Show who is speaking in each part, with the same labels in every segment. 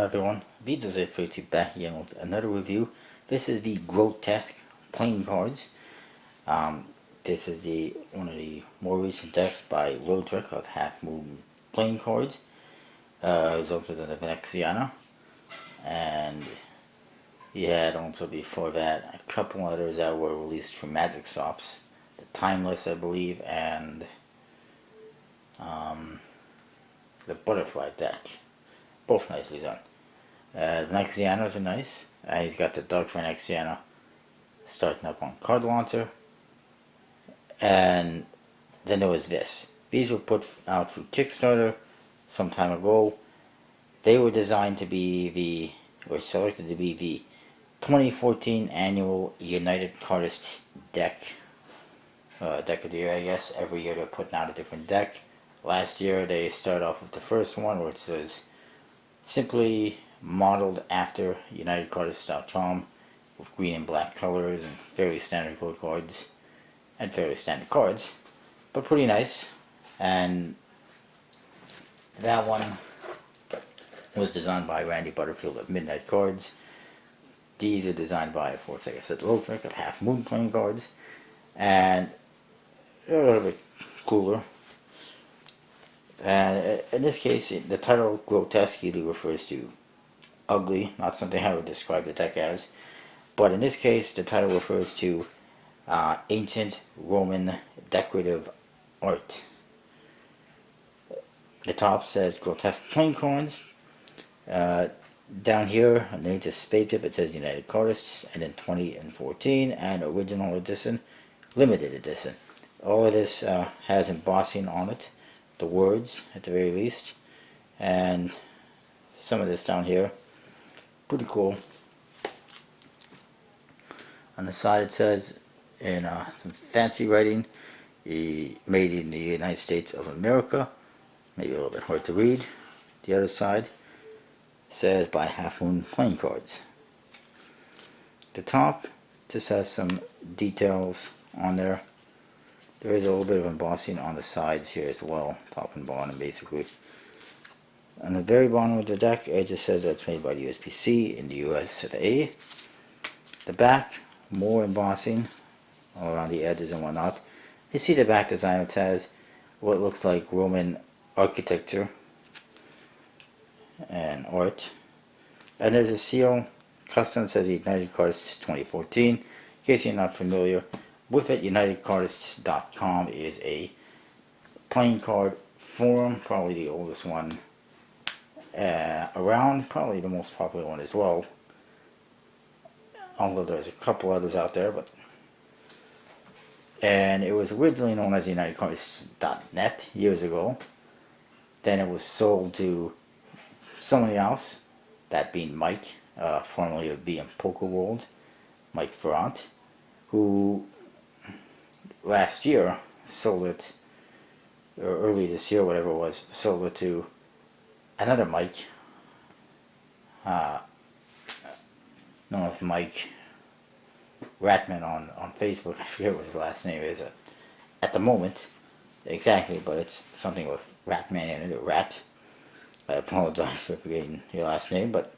Speaker 1: everyone, Videos are free to back again with another review. This is the Grotesque playing cards. This is one of the more recent decks by Lotrek of Half Moon playing cards. It's also the Venexiana, and he had also before that a couple others that were released from Magic Shops. The Timeless, I believe, and the Butterfly deck. Both nicely done. The Venexianas are nice. He's got the Dark Venexiana starting up on Card Launcher. And then there was this. These were put out through Kickstarter some time ago. They were designed to be were selected to be the 2014 annual United Cardists deck. Deck of the year, I guess. Every year they're putting out a different deck. Last year they started off with the first one, which was simply modeled after UnitedCardists.com with green and black colors and fairly standard code cards and fairly standard cards, but pretty nice. And that one was designed by Randy Butterfield of Midnight Cards. These are designed by, of course, like I said, Lotrek of Half Moon playing cards, and they're a little bit cooler. And in this case, the title Grotesque usually refers to ugly, not something I would describe the deck as. But in this case, the title refers to ancient Roman decorative art. The top says Grotesque playing cards. Down here, underneath the space tip, it says United Cardists, and then 20 and 14, and original edition, limited edition. All of this has embossing on it. The words at the very least, and some of this down here, pretty cool. On the side it says in some fancy writing, made in the United States of America, maybe a little bit hard to read. The other side says by Half Moon playing cards. The top just has some details on there. There is a little bit of embossing on the sides here as well, top and bottom basically. On the very bottom of the deck, it just says that it's made by the USPC in the USA. The back, more embossing all around the edges and whatnot. You see the back design, it has what looks like Roman architecture and art. And there's a seal, custom, says United Cardists 2014. In case you're not familiar with it, UnitedCardists.com is a playing card forum, probably the oldest one around, probably the most popular one as well. Although there's a couple others out there, and it was originally known as UnitedCardists.net years ago. Then it was sold to somebody else, that being Mike, formerly of BM Poker World, Mike Ferrant, who last year sold it, or early this year, whatever it was, sold it to another Mike, known as Mike Ratman on Facebook. I forget what his last name is at the moment exactly, but it's something with Ratman in it, or Rat. I apologize for forgetting your last name, but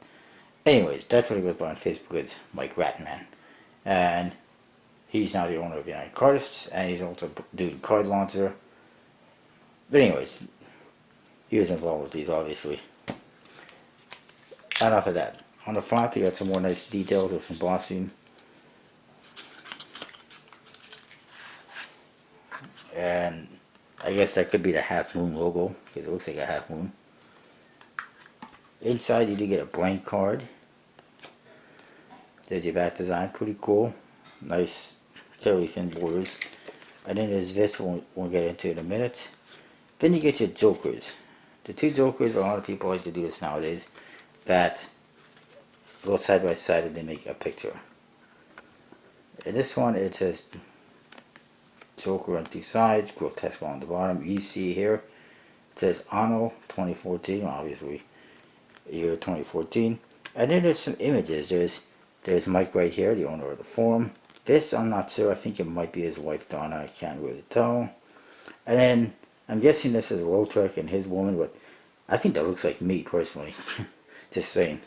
Speaker 1: anyways, that's what he goes by on Facebook, is Mike Ratman. And he's now the owner of United Cardists, and he's also doing Card Launcher. But anyways, he was involved with these, obviously. Enough of that. On the flap, you got some more nice details with embossing. And I guess that could be the Half Moon logo, because it looks like a half moon. Inside, you do get a blank card. There's your back design, pretty cool. Nice, fairly thin borders. And then there's this, we'll get into in a minute. Then you get your jokers. The two jokers, a lot of people like to do this nowadays, that go side by side and they make a picture. In this one, it says Joker on two sides, Grotesque on the bottom. You see here, it says Anno 2014, obviously year 2014. And then there's some images. There's Mike right here, the owner of the forum. This, I'm not sure. I think it might be his wife, Donna. I can't really tell. And then, I'm guessing this is Lotrek and his woman, but I think that looks like me, personally. Just saying.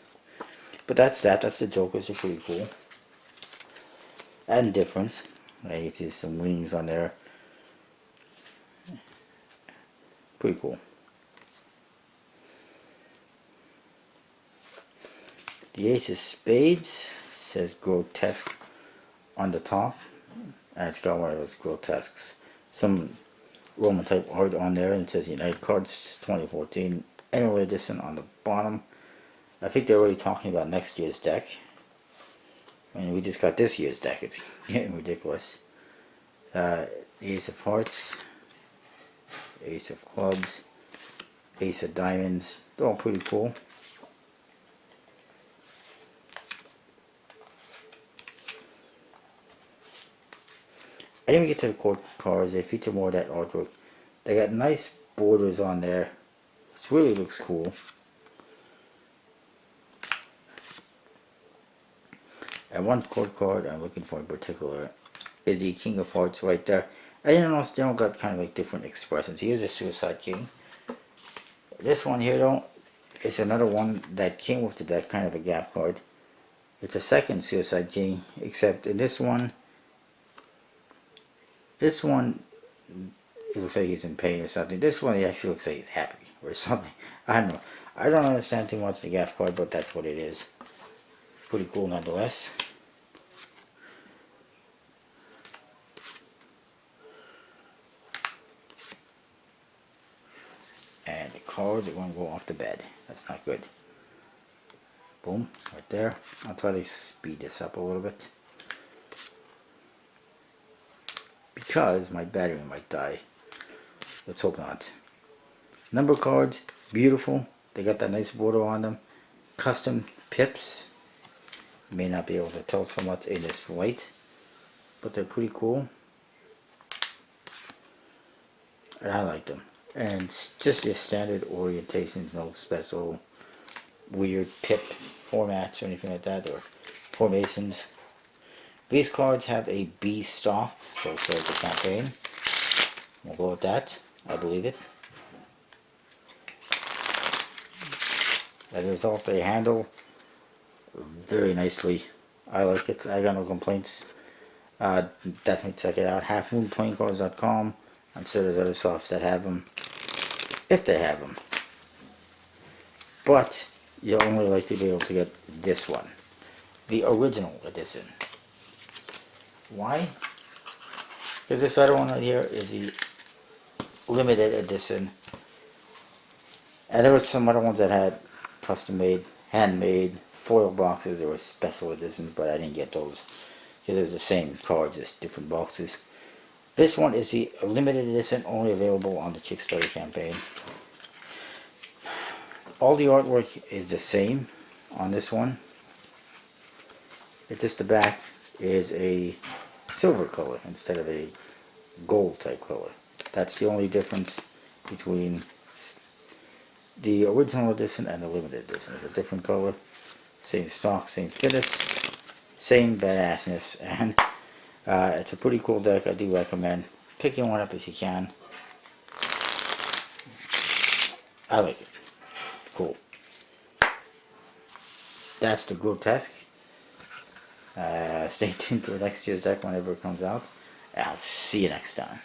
Speaker 1: But that's that. That's the Jokers. They're pretty cool. And different. You see some wings on there. Pretty cool. The Ace of Spades says Grotesque on the top. And it's got one of those grotesques. Some Roman type art on there, and it says United Cardists 2014 Annual Edition on the bottom. I think they're already talking about next year's deck. I mean, we just got this year's deck. It's getting ridiculous. Ace of Hearts, Ace of Clubs, Ace of Diamonds. They're all pretty cool. I didn't get to the court cards. They feature more of that artwork. They got nice borders on there. It really looks cool. And one court card I'm looking for in particular is the King of Hearts right there. I didn't know they all got kind of like different expressions. Here's a Suicide King. This one here though is another one that came with the deck, kind of a gap card. It's a second Suicide King, except in this one, it looks like he's in pain or something. This one, he actually looks like he's happy or something. I don't know. I don't understand too much the gap card, but that's what it is. Pretty cool nonetheless. And the cards are going to go off the bed. That's not good. Boom, right there. I'll try to speed this up a little bit, because my battery might die. Let's hope not. Number cards, beautiful. They got that nice border on them. Custom pips. You may not be able to tell so much in this light, but they're pretty cool. And I like them. And it's just your standard orientations, no special weird pip formats or anything like that, or formations. These cards have a B stock, so it says the campaign. We'll go with that. I believe it. As a result, they handle very nicely. I like it. I got no complaints. Definitely check it out. HalfMoonPlayingCards.com. I'm sure there's other shops that have them, if they have them. But you'll only like to be able to get this one, the original edition. Why? Because this other one right here is the limited edition. And there were some other ones that had custom made, handmade foil boxes. There were special editions, but I didn't get those. Because they're the same cards, just different boxes. This one is the limited edition, only available on the Kickstarter campaign. All the artwork is the same on this one. It's just the back is a silver color instead of a gold type color. That's the only difference between the original edition and the limited edition. It's a different color, same stock, same finish, same badassness, and it's a pretty cool deck. I do recommend picking one up if you can. I like it. Cool. That's the Grotesque. Stay tuned for next year's deck whenever it comes out. I'll see you next time.